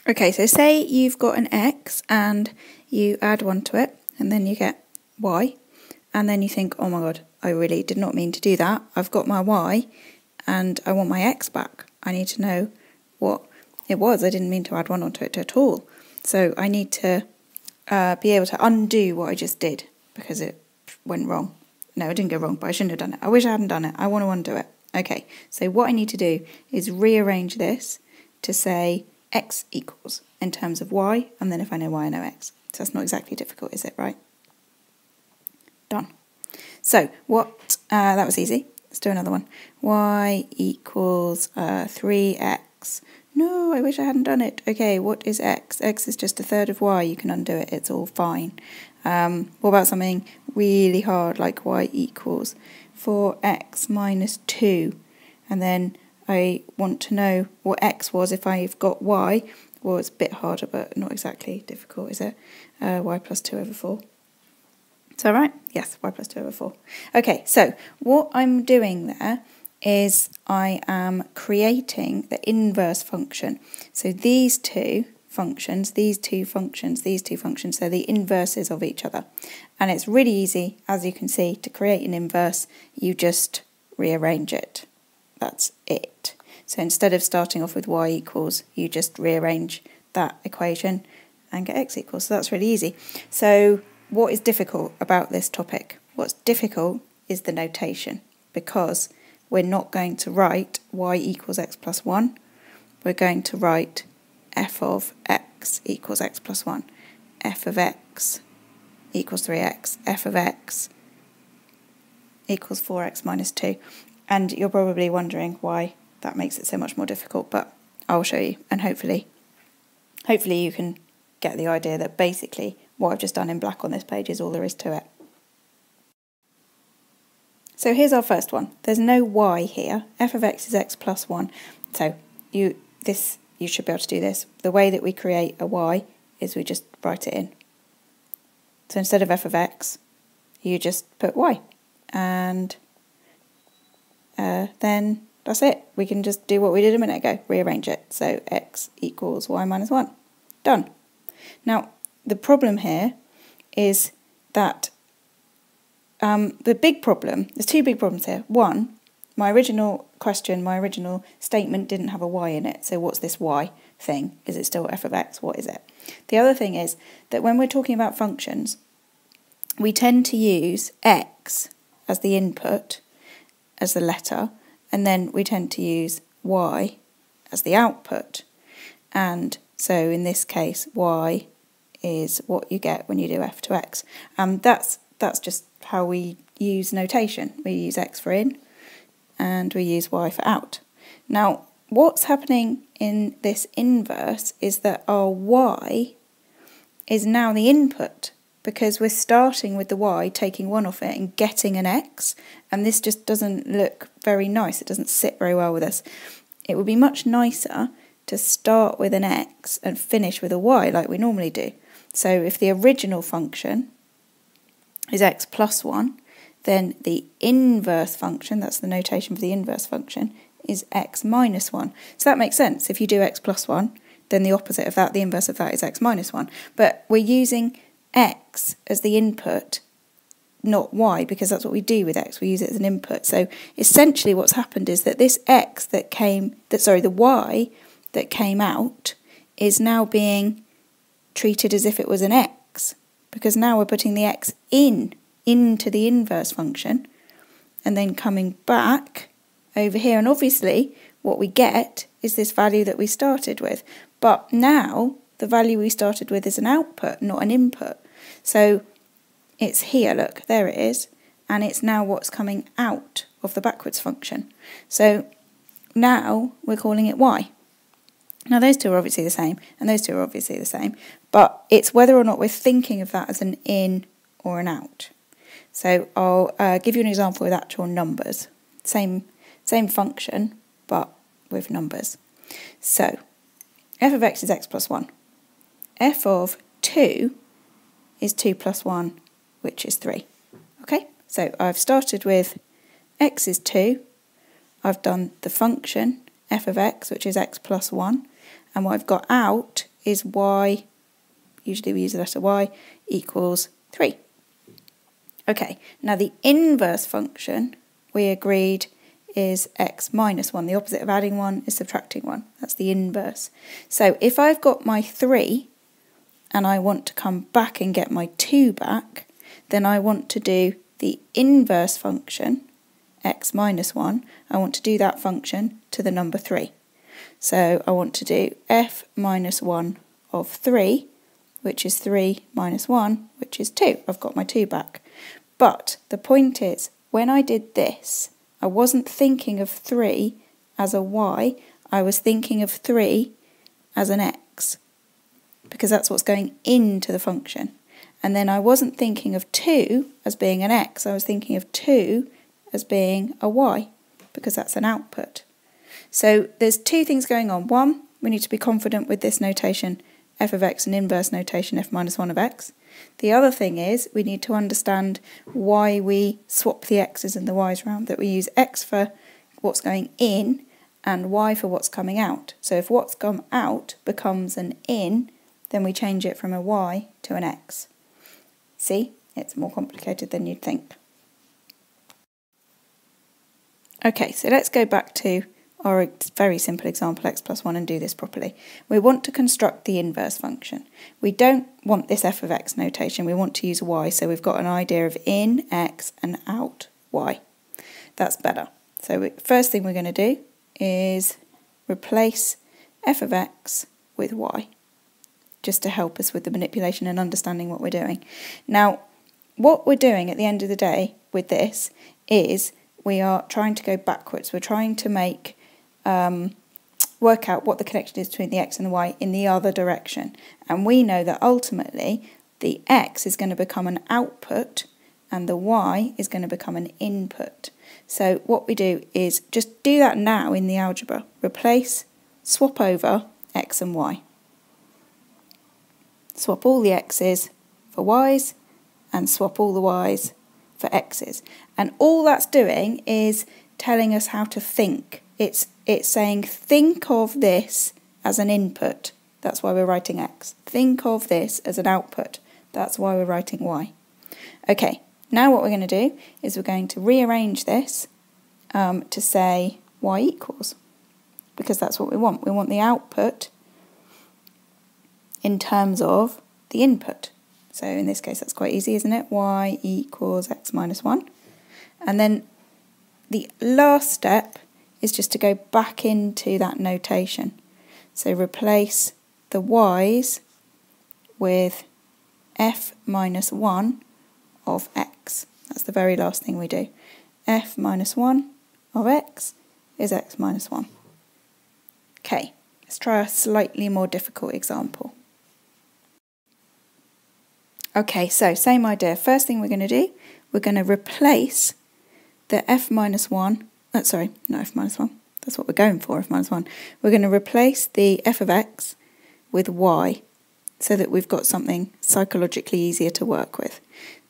Okay, so say you've got an x and you add 1 to it, and then you get y, and then you think, oh my god, I really did not mean to do that. I've got my y and I want my x back. I need to know what it was. I didn't mean to add 1 onto it at all. So I need to be able to undo what I just did because it went wrong. No, it didn't go wrong, but I shouldn't have done it. I wish I hadn't done it. I want to undo it. Okay, so what I need to do is rearrange this to say x equals in terms of y, and then if I know y, I know x. So that's not exactly difficult, is it, right? Done. So what, that was easy. Let's do another one. Y equals 3x. No, I wish I hadn't done it. Okay, what is x? X is just a third of y. You can undo it. It's all fine. What about something really hard like y equals 4x minus 2? And then I want to know what x was if I've got y. Well, it's a bit harder, but not exactly difficult, is it? Y plus 2 over 4. Is that right? Yes, y plus 2 over 4. Okay, so what I'm doing there is I am creating the inverse function. So these two functions, they're the inverses of each other. And it's really easy, as you can see, to create an inverse. You just rearrange it. That's it. So instead of starting off with y equals, you just rearrange that equation and get x equals. So that's really easy. So what is difficult about this topic? What's difficult is the notation, because we're not going to write y equals x plus 1. We're going to write f of x equals x plus 1. F of x equals 3x. F of x equals 4x minus 2. And you're probably wondering why that makes it so much more difficult, but I'll show you, and hopefully you can get the idea that basically what I've just done in black on this page is all there is to it. So here's our first one. There's no y here. F of x is x plus 1. So you should be able to do this. The way that we create a y is we just write it in. So instead of f of x, you just put y. And then that's it. We can just do what we did a minute ago, rearrange it. So x equals y minus 1. Done. Now, the problem here is that the big problem, there's two big problems here. One, my original statement didn't have a y in it. So what's this y thing? Is it still f of x? What is it? The other thing is that when we're talking about functions, we tend to use x as the input, as the letter, and then we tend to use y as the output. And so in this case, y is what you get when you do f to x. That's just how we use notation. We use x for in and we use y for out. Now, what's happening in this inverse is that our y is now the input, because we're starting with the y, taking 1 off it and getting an x, and this just doesn't look very nice. It doesn't sit very well with us. It would be much nicer to start with an x and finish with a y like we normally do. So if the original function is x plus 1, then the inverse function, that's the notation for the inverse function, is x minus 1. So that makes sense. If you do x plus 1, then the opposite of that, the inverse of that, is x minus 1. But we're using x as the input, not y, because that's what we do with x. We use it as an input. So essentially what's happened is that this x the y that came out is now being treated as if it was an x, because now we're putting the x into the inverse function and then coming back over here, and obviously what we get is this value that we started with, but now the value we started with is an output, not an input. So it's here, look, there it is, and it's now what's coming out of the backwards function. So now we're calling it y. Now those two are obviously the same, and those two are obviously the same, but it's whether or not we're thinking of that as an in or an out. So I'll give you an example with actual numbers. Same function, but with numbers. So f of x is x plus 1. F of 2 is 2 plus 1, which is 3. Okay, so I've started with x is 2. I've done the function f of x, which is x plus 1. And what I've got out is y, usually we use the letter y, equals 3. Okay, now the inverse function we agreed is x minus 1. The opposite of adding 1 is subtracting 1. That's the inverse. So if I've got my 3 and I want to come back and get my 2 back, then I want to do the inverse function, x minus 1. I want to do that function to the number 3. So I want to do f minus 1 of 3, which is 3 minus 1, which is 2. I've got my 2 back. But the point is, when I did this, I wasn't thinking of 3 as a y, I was thinking of 3 as an x, because that's what's going into the function. And then I wasn't thinking of 2 as being an x, I was thinking of 2 as being a y, because that's an output. So there's two things going on. One, we need to be confident with this notation, f of x, and inverse notation, f minus 1 of x. The other thing is we need to understand why we swap the x's and the y's around, that we use x for what's going in and y for what's coming out. So if what's come out becomes an in, then we change it from a y to an x. See, it's more complicated than you'd think. Okay, so let's go back to our very simple example, x plus 1, and do this properly. We want to construct the inverse function. We don't want this f of x notation, we want to use y, so we've got an idea of in x and out y. That's better. So first thing we're going to do is replace f of x with y, just to help us with the manipulation and understanding what we're doing. Now, what we're doing at the end of the day with this is we are trying to go backwards. We're trying to make work out what the connection is between the x and the y in the other direction. And we know that ultimately the x is going to become an output and the y is going to become an input. So what we do is just do that now in the algebra. Replace, swap over x and y. Swap all the x's for y's and swap all the y's for x's. And all that's doing is telling us how to think. It's saying think of this as an input. That's why we're writing x. Think of this as an output. That's why we're writing y. Okay, now what we're going to do is we're going to rearrange this to say y equals, because that's what we want. We want the output in terms of the input. So in this case that's quite easy, isn't it? Y equals x minus 1. And then the last step is just to go back into that notation. So replace the y's with f minus 1 of x. That's the very last thing we do. F minus 1 of x is x minus 1. Okay, let's try a slightly more difficult example. Okay, so same idea. First thing we're going to do, we're going to replace the f minus 1, sorry, not f minus 1, that's what we're going for, f minus 1. We're going to replace the f of x with y, so that we've got something psychologically easier to work with.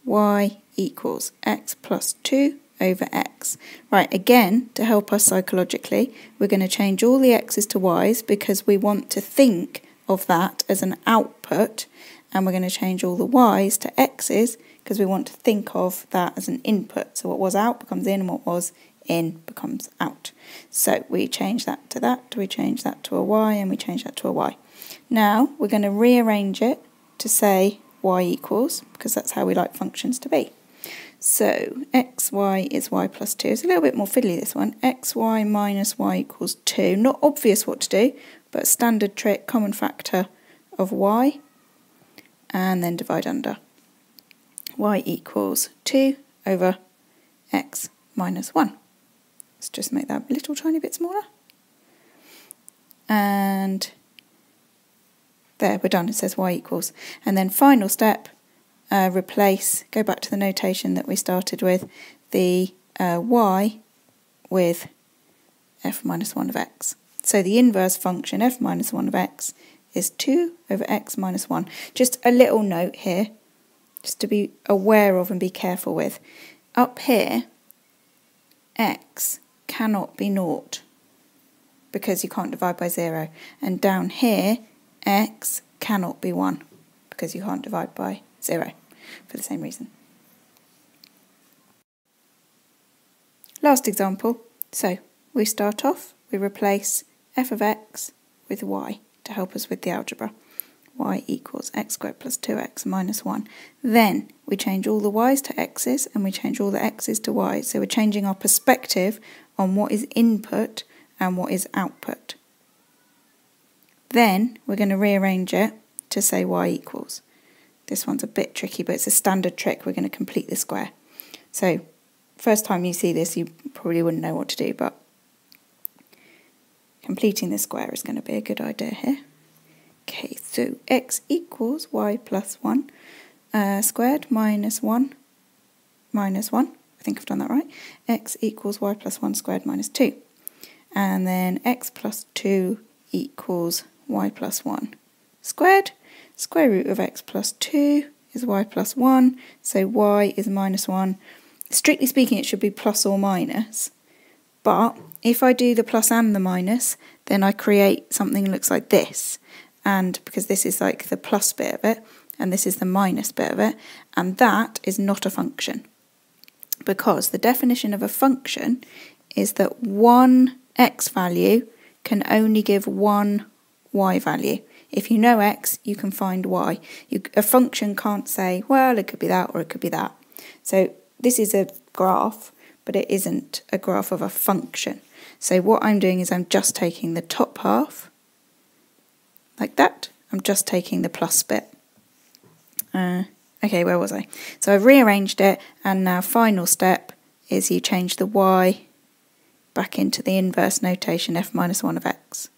Y equals x plus 2 over x. Right, again, to help us psychologically, we're going to change all the x's to y's because we want to think of that as an output, and we're going to change all the y's to x's because we want to think of that as an input. So what was out becomes in, and what was in becomes out. So we change that to that, we change that to a y, and we change that to a y. Now we're going to rearrange it to say y equals, because that's how we like functions to be. So xy is y plus 2. It's a little bit more fiddly, this one. Xy minus y equals 2. Not obvious what to do, but standard trick, common factor of y, and then divide under. Y equals 2 over x minus 1. Let's just make that a little tiny bit smaller. And there, we're done. It says y equals. And then final step, replace, go back to the notation that we started with, the y with f minus 1 of x. So the inverse function, f minus 1 of x, is 2 over x minus 1. Just a little note here, just to be aware of and be careful with. Up here, x cannot be naught, because you can't divide by 0. And down here, x cannot be 1 because you can't divide by 0 for the same reason. Last example. So we start off, we replace f of x with y to help us with the algebra. Y equals x squared plus 2x minus 1. Then we change all the y's to x's and we change all the x's to y's. So we're changing our perspective on what is input and what is output. Then we're going to rearrange it to say y equals. This one's a bit tricky, but it's a standard trick. We're going to complete the square. So first time you see this, you probably wouldn't know what to do, but completing the square is going to be a good idea here. Okay, so x equals y plus 1 squared minus 1 minus 1. I think I've done that right. X equals y plus 1 squared minus 2. And then x plus 2 equals y plus 1 squared. Square root of x plus 2 is y plus 1, so y is minus 1. Strictly speaking, it should be plus or minus, but if I do the plus and the minus, then I create something that looks like this, and because this is like the plus bit of it, and this is the minus bit of it, and that is not a function, because the definition of a function is that one x value can only give one y value. If you know x, you can find y. A function can't say, well, it could be that or it could be that. So this is a graph, but it isn't a graph of a function. So what I'm doing is I'm just taking the top half, like that. I'm just taking the plus bit. Okay, where was I? So I've rearranged it, and now final step is you change the y back into the inverse notation f minus 1 of x.